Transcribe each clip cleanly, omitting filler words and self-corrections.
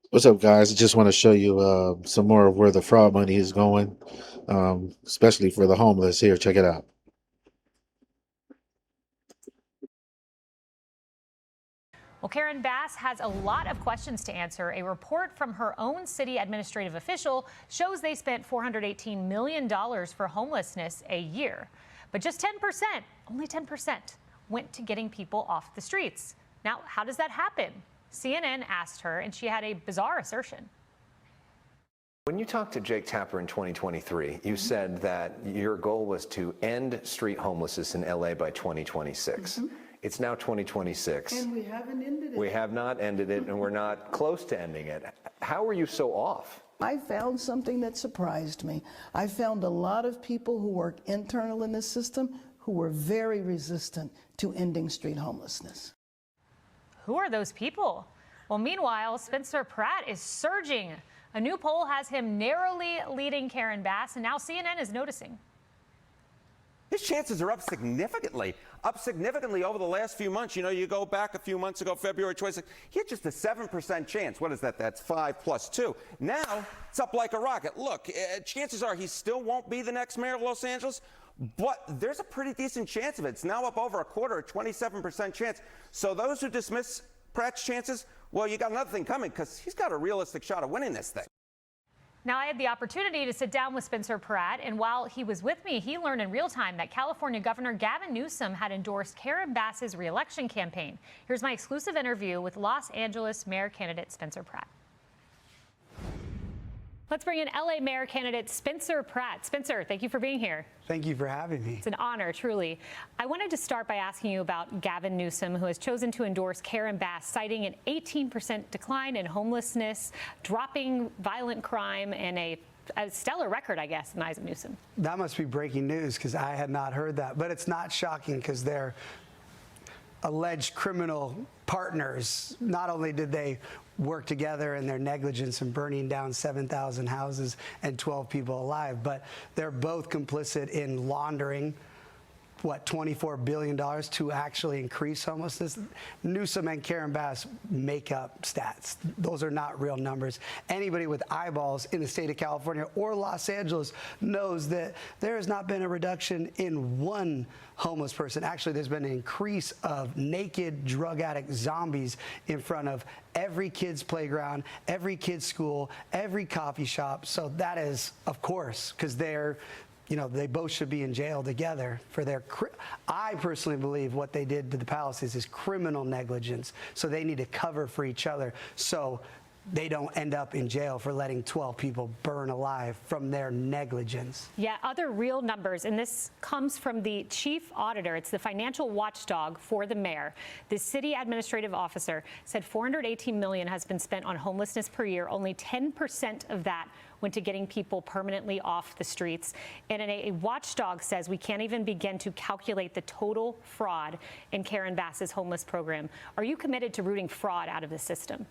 What's up, guys? I just want to show you some more of where the fraud money is going, especially for the homeless. Here, check it out. Well, Karen Bass has a lot of questions to answer. A report from her own city administrative official shows they spent $418 million for homelessness a year. But just 10%, only 10%, went to getting people off the streets. Now, how does that happen? CNN asked her, and she had a bizarre assertion. When you talked to Jake Tapper in 2023, you said that your goal was to end street homelessness in LA by 2026. It's now 2026. And we haven't ended it. We have not ended it, and we're not close to ending it. How are you so off? I found something that surprised me. I found a lot of people who work internal in this system who were very resistant to ending street homelessness. Who are those people? Well, meanwhile, Spencer Pratt is surging. A new poll has him narrowly leading Karen Bass, and now CNN is noticing. His chances are up significantly over the last few months. You know, you go back a few months ago, February 26th, he had just a 7% chance. What is that? That's 5 plus 2. Now it's up like a rocket. Look, chances are he still won't be the next mayor of Los Angeles, but there's a pretty decent chance of it. It's now up over a quarter, a 27% chance. So those who dismiss Pratt's chances, well, you got another thing coming because he's got a realistic shot of winning this thing. Now, I had the opportunity to sit down with Spencer Pratt, and while he was with me, he learned in real time that California Governor Gavin Newsom had endorsed Karen Bass's reelection campaign. Here's my exclusive interview with Los Angeles mayor candidate Spencer Pratt. Let's bring in LA mayor candidate Spencer Pratt. Spencer, thank you for being here. Thank you for having me. It's an honor, truly. I wanted to start by asking you about Gavin Newsom, who has chosen to endorse Karen Bass, citing an 18% decline in homelessness, dropping violent crime, and a stellar record, I guess, in the eyes of Newsom. That must be breaking news because I had not heard that. But it's not shocking because they're alleged criminal partners. Not only did they work together in their negligence in burning down 7,000 houses and 12 people alive, but they're both complicit in laundering $24 billion to actually increase homelessness. Newsom and Karen Bass make up stats. Those are not real numbers. Anybody with eyeballs in the state of California or Los Angeles knows that there has not been a reduction in one homeless person. Actually, there's been an increase of naked drug addict zombies in front of every kid's playground, every kid's school, every coffee shop. So that is, of course, because they both should be in jail together for their. I personally believe what they did to the Palisades is criminal negligence. So they need to cover for each other so they don't end up in jail for letting 12 people burn alive from their negligence. Yeah, other real numbers, and this comes from the chief auditor. It's the financial watchdog for the mayor. The city administrative officer said $418 million has been spent on homelessness per year. Only 10% of that went to getting people permanently off the streets. And a watchdog says we can't even begin to calculate the total fraud in Karen Bass's homeless program. Are you committed to rooting fraud out of the system?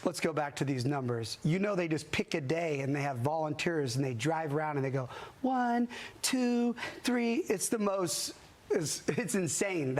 Let's go back to these numbers. You know, they just pick a day and they have volunteers and they drive around and they go 1, 2, 3. It's the most. It's insane.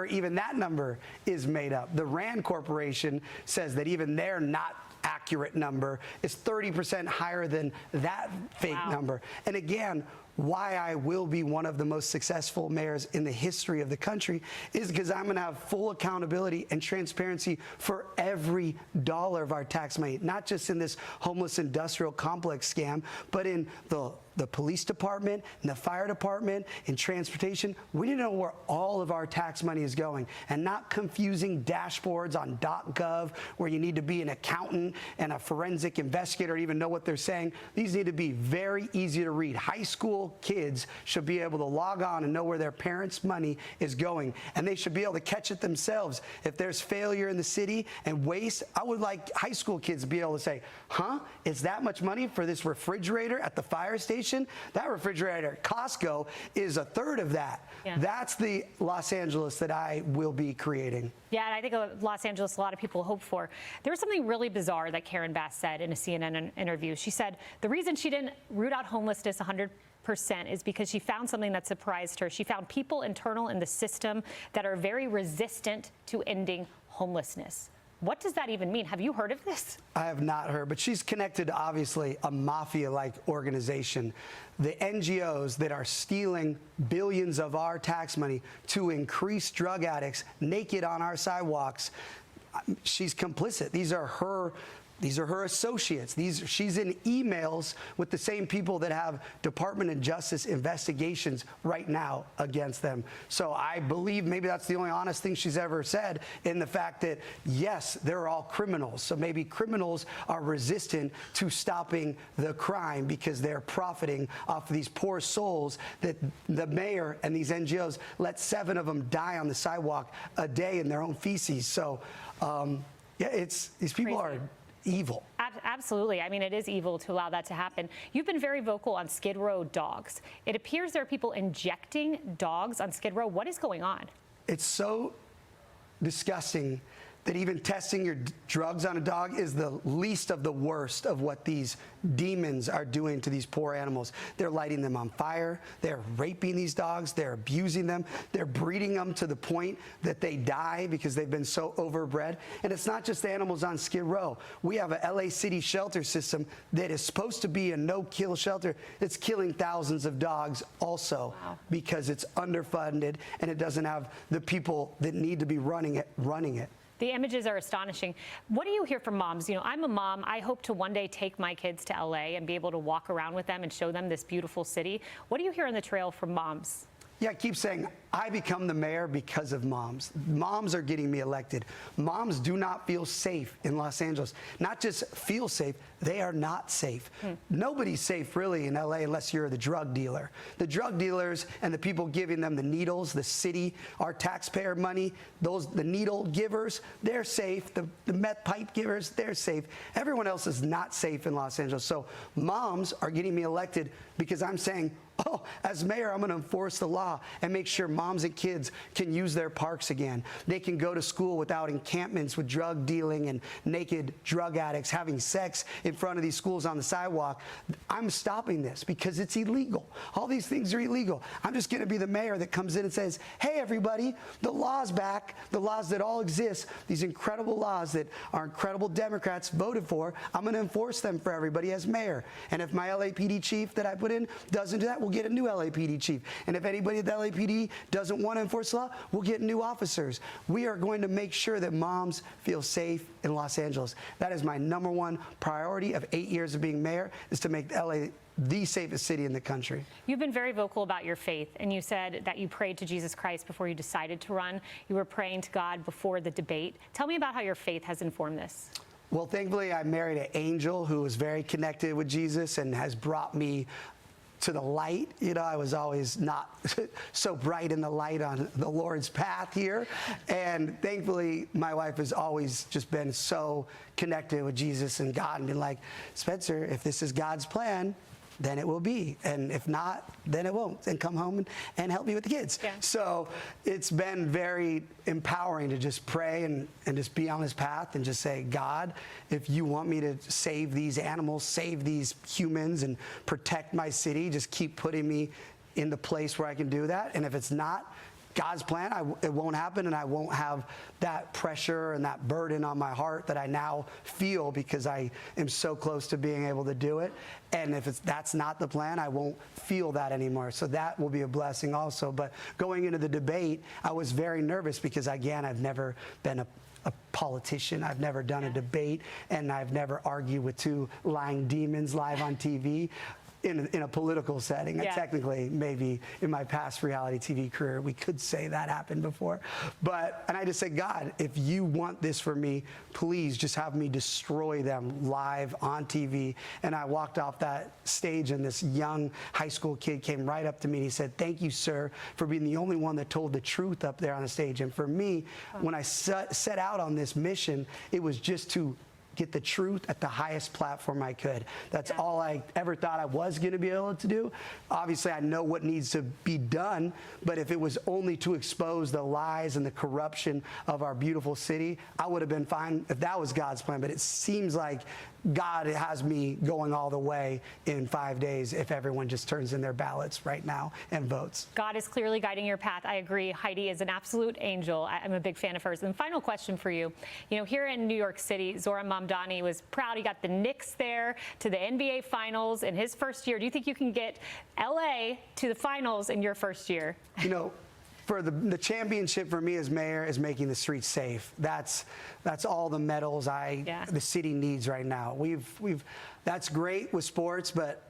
Even that number is made up. The Rand Corporation says that even their not accurate number is 30% higher than that fake number. And again, why I will be one of the most successful mayors in the history of the country is because I'm going to have full accountability and transparency for every dollar of our tax money, not just in this homeless industrial complex scam, but in the police department, in the fire department, in transportation. We need to know where all of our tax money is going and not confusing dashboards on .gov where you need to be an accountant and a forensic investigator to even know what they're saying. These need to be very easy to read. High school kids should be able to log on and know where their parents' money is going, and they should be able to catch it themselves. If there's failure in the city and waste, I would like high school kids to be able to say, it's that much money for this refrigerator at the fire station? That refrigerator at Costco is a third of that. Yeah. That's the Los Angeles that I will be creating. Yeah, and I think Los Angeles, a lot of people hope for. There was something really bizarre that Karen Bass said in a CNN interview. She said the reason she didn't root out homelessness 100% is because she found something that surprised her. She found people internal in the system that are very resistant to ending homelessness. What does that even mean? Have you heard of this? I have not heard, but she's connected to obviously a mafia-like organization. The NGOs that are stealing billions of our tax money to increase drug addicts naked on our sidewalks, she's complicit. These are her associates. She's in emails with the same people that have Department of Justice investigations right now against them. So I believe maybe that's the only honest thing she's ever said, in the fact that, yes, they're all criminals. So maybe criminals are resistant to stopping the crime because they're profiting off of these poor souls that the mayor and these NGOs let 7 of them die on the sidewalk a day in their own feces. So, yeah, these people Crazy. are evil. Absolutely. I mean, it is evil to allow that to happen. You've been very vocal on Skid Row dogs. It appears there are people injecting dogs on Skid Row. What is going on? It's so disgusting that even testing your drugs on a dog is the least of the worst of what these demons are doing to these poor animals. They're lighting them on fire. They're raping these dogs. They're abusing them. They're breeding them to the point that they die because they've been so overbred. And it's not just the animals on Skid Row. We have a LA City shelter system that is supposed to be a no-kill shelter that's killing thousands of dogs also. Wow. Because it's underfunded and it doesn't have the people that need to be running it. The images are astonishing. What do you hear from moms? You know, I'm a mom. I hope to one day take my kids to LA and be able to walk around with them and show them this beautiful city. What do you hear on the trail from moms? Yeah, I keep saying, I become the mayor because of moms. Moms are getting me elected. Moms do not feel safe in Los Angeles. Not just feel safe, they are not safe. Nobody's safe really in LA unless you're the drug dealer. The drug dealers and the people giving them the needles, the city, our taxpayer money, the needle givers, they're safe. The meth pipe givers, they're safe. Everyone else is not safe in Los Angeles. So moms are getting me elected because I'm saying, oh, as mayor, I'm going to enforce the law and make sure moms and kids can use their parks again. They can go to school without encampments with drug dealing and naked drug addicts having sex in front of these schools on the sidewalk. I'm stopping this because it's illegal. All these things are illegal. I'm just going to be the mayor that comes in and says, hey, everybody, the law's back, the laws that all exist, these incredible laws that our incredible Democrats voted for, I'm going to enforce them for everybody as mayor. And if my LAPD chief that I put in doesn't do that, we'll get a new LAPD chief. And if anybody at the LAPD doesn't want to enforce the law, we'll get new officers. We are going to make sure that moms feel safe in Los Angeles. That is my #1 priority of 8 years of being mayor, is to make LA the safest city in the country. You've been very vocal about your faith, and you said that you prayed to Jesus Christ before you decided to run. You were praying to God before the debate. Tell me about how your faith has informed this. Well, thankfully, I married an angel who was very connected with Jesus and has brought me to the light. You know, I was always not so bright in the light on the Lord's path here. And thankfully, my wife has always just been so connected with Jesus and God and been like, Spencer, if this is God's plan, then it will be. And if not, then it won't. And come home and help me with the kids. Yeah. So it's been very empowering to just pray and just be on this path and just say, God, if you want me to save these animals, save these humans, and protect my city, just keep putting me in the place where I can do that. And if it's not God's plan, it won't happen, and I won't have that pressure and that burden on my heart that I now feel because I am so close to being able to do it. And if that's not the plan, I won't feel that anymore. So that will be a blessing also. But going into the debate, I was very nervous because, again, I've never been a politician. I've never done a debate, and I've never argued with 2 lying demons live on TV. In a political setting. Yeah. And technically, maybe in my past reality TV career, we could say that happened before. And I just said, God, if you want this for me, please just have me destroy them live on TV. And I walked off that stage, and this young high school kid came right up to me and he said, thank you, sir, for being the only one that told the truth up there on the stage. And for me, when I set out on this mission, it was just to get the truth at the highest platform I could. That's all I ever thought I was going to be able to do. Obviously, I know what needs to be done, but if it was only to expose the lies and the corruption of our beautiful city, I would have been fine if that was God's plan. But it seems like God has me going all the way in 5 days if everyone just turns in their ballots right now and votes. God is clearly guiding your path. I agree. Heidi is an absolute angel. I'm a big fan of hers. And final question for you. Here in New York City, Zoran Mamdani was proud. He got the Knicks there to the NBA Finals in his first year. Do you think you can get LA to the finals in your first year? For the championship for me as mayor is making the streets safe. That's all the medals the city needs right now. That's great with sports, but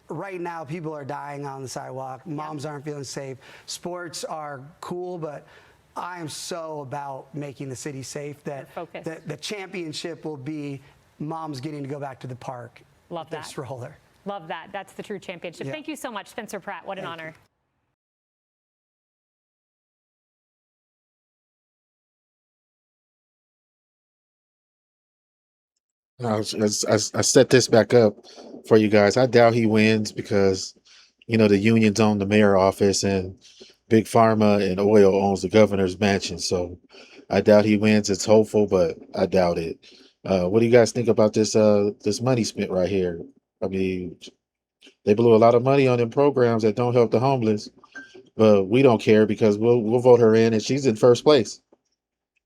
right now people are dying on the sidewalk. Moms aren't feeling safe. Sports are cool, but I am so about making the city safe that the championship will be moms getting to go back to the park. Love that. Stroller. Love that. That's the true championship. Yeah. Thank you so much, Spencer Pratt. What an honor. I set this back up for you guys. I doubt he wins because, the unions own the mayor office and Big Pharma and oil owns the governor's mansion. So I doubt he wins. It's hopeful, but I doubt it. What do you guys think about this money spent right here? I mean, they blew a lot of money on them programs that don't help the homeless, but we don't care because we'll vote her in and she's in first place.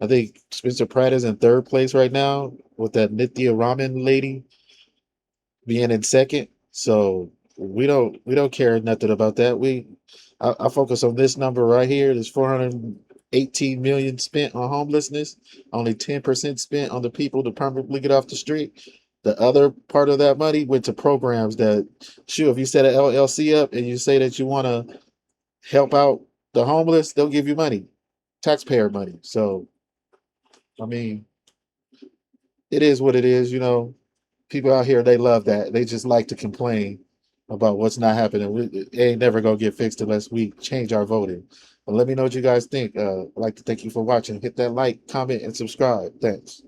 I think Spencer Pratt is in third place right now with that Nithya Raman lady being in second. So we don't care nothing about that. I focus on this number right here. There's 418 million spent on homelessness, only 10% spent on the people to permanently get off the street. The other part of that money went to programs that, if you set an LLC up and you say that you want to help out the homeless, they'll give you money, taxpayer money. So, I mean, it is what it is. People out here, they love that. They just like to complain about what's not happening. It ain't never going to get fixed unless we change our voting. But let me know what you guys think. I'd like to thank you for watching. Hit that like, comment, and subscribe. Thanks.